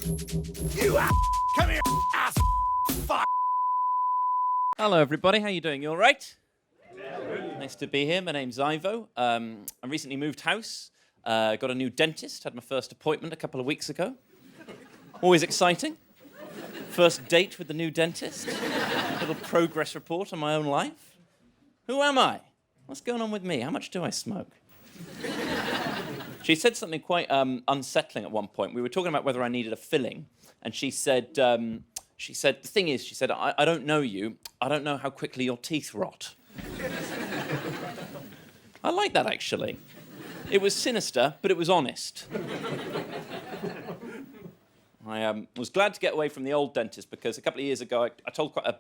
You come here, ass fuck. Hello, everybody. How you doing? You all right? Nice to be here. My name's Ivo. I recently moved house. Got a new dentist. Had my first appointment a couple of weeks ago. Always exciting. First date with the new dentist. Little progress report on my own life. Who am I? What's going on with me? How much do I smoke? She said something quite unsettling at one point. We were talking about whether I needed a filling, and she said, the thing is, she said, I don't know you. I don't know how quickly your teeth rot. I like that, actually. It was sinister, but it was honest. I was glad to get away from the old dentist because a couple of years ago I told quite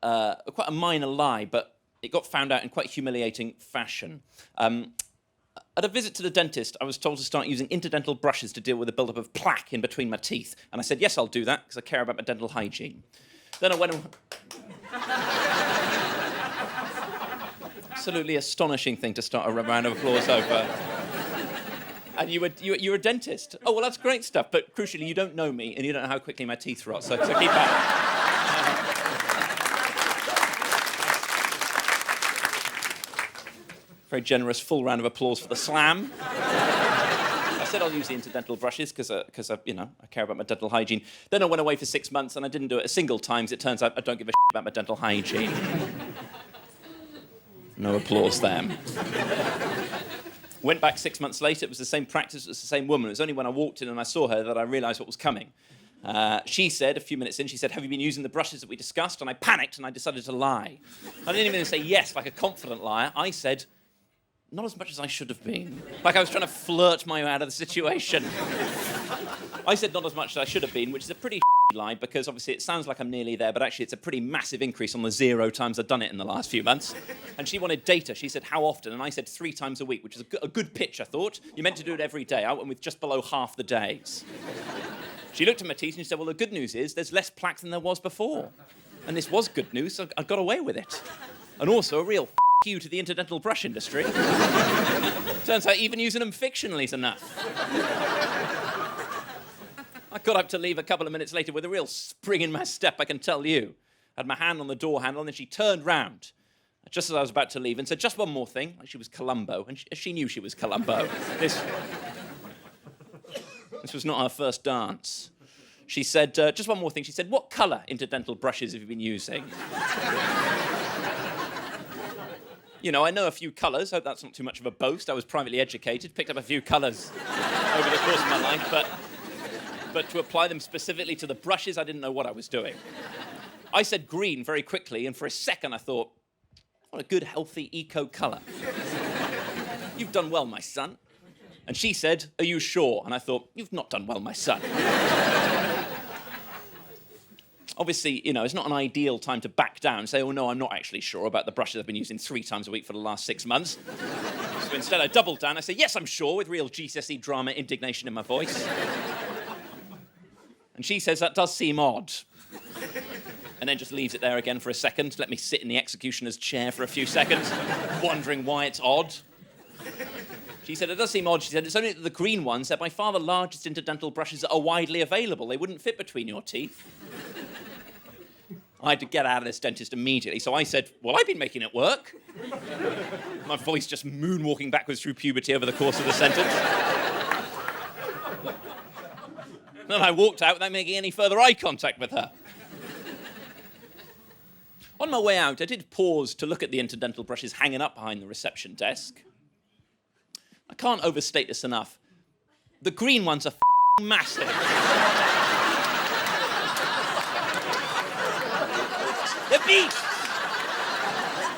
a minor lie, but it got found out in quite humiliating fashion. At a visit to the dentist, I was told to start using interdental brushes to deal with the buildup of plaque in between my teeth. And I said, yes, I'll do that, because I care about my dental hygiene. Then I went and... Absolutely astonishing thing to start a round of applause over. And you're a dentist. Oh, well, that's great stuff. But crucially, you don't know me, and you don't know how quickly my teeth rot. So keep that. Very generous, full round of applause for the slam. I said I'll use the interdental brushes because I care about my dental hygiene. Then I went away for 6 months and I didn't do it a single time. It turns out I don't give a shit about my dental hygiene. No applause there. Went back 6 months later. It was the same practice. It was the same woman. It was only when I walked in and I saw her that I realised what was coming. She said, a few minutes in, she said, have you been using the brushes that we discussed? And I panicked and I decided to lie. I didn't even say yes like a confident liar. I said, not as much as I should have been. Like I was trying to flirt my way out of the situation. I said not as much as I should have been, which is a pretty lie because obviously it sounds like I'm nearly there, but actually it's a pretty massive increase on the 0 times I've done it in the last few months. And she wanted data. She said, how often? And I said 3 times a week, which is a good pitch, I thought. You're meant to do it every day. I went with just below half the days. She looked at my teeth and she said, well, the good news is there's less plaque than there was before. And this was good news, so I got away with it. And also a real you to the interdental brush industry. Turns out even using them fictionally is enough. I got up to leave a couple of minutes later with a real spring in my step, I can tell you. I had my hand on the door handle, and then she turned round, just as I was about to leave, and said, just one more thing. Like she was Columbo, and she knew she was Columbo. This was not her first dance. She said, just one more thing. She said, what colour interdental brushes have you been using? You know, I know a few colours. Hope that's not too much of a boast. I was privately educated, picked up a few colours over the course of my life, but to apply them specifically to the brushes, I didn't know what I was doing. I said green very quickly, and for a second I thought, what a good, healthy, eco colour. You've done well, my son. And she said, are you sure? And I thought, you've not done well, my son. Obviously, you know, it's not an ideal time to back down and say, oh, no, I'm not actually sure about the brushes I've been using 3 times a week for the last 6 months. So instead, I doubled down. I say, yes, I'm sure, with real GCSE drama indignation in my voice. And she says, that does seem odd. And then just leaves it there again for a second, let me sit in the executioner's chair for a few seconds, wondering why it's odd. She said, it does seem odd. She said, it's only that the green ones, they're by far the largest interdental brushes that are widely available. They wouldn't fit between your teeth. I had to get out of this dentist immediately, so I said, well, I've been making it work. My voice just moonwalking backwards through puberty over the course of the sentence. Then I walked out without making any further eye contact with her. On my way out, I did pause to look at the interdental brushes hanging up behind the reception desk. I can't overstate this enough. The green ones are massive. They're beasts!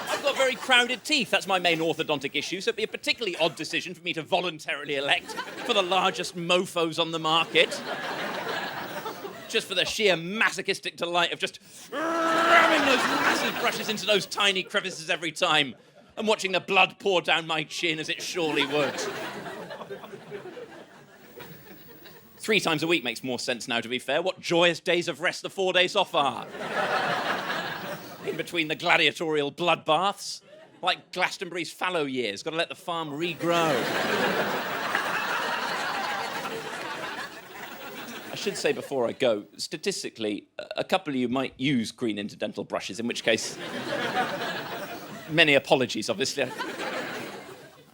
I've got very crowded teeth. That's my main orthodontic issue, so it'd be a particularly odd decision for me to voluntarily elect for the largest mofos on the market. Just for the sheer masochistic delight of just ramming those massive brushes into those tiny crevices every time and watching the blood pour down my chin as it surely would. 3 times a week makes more sense now, to be fair. What joyous days of rest the 4 days off are. In between the gladiatorial bloodbaths, like Glastonbury's fallow years, got to let the farm regrow. I should say before I go, statistically, a couple of you might use green interdental brushes, in which case, many apologies, obviously.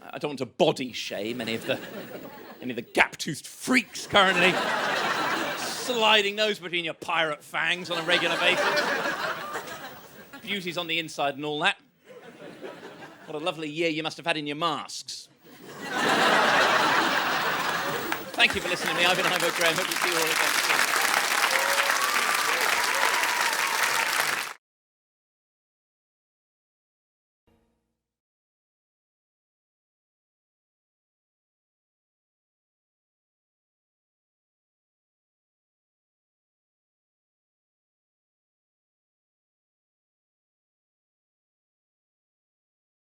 I don't want to body shame any of the gap-toothed freaks currently sliding those between your pirate fangs on a regular basis. Beauty's on the inside and all that. What a lovely year you must have had in your masks. Thank you for listening to me. I've been Ivo Graham. Hope to see you all again.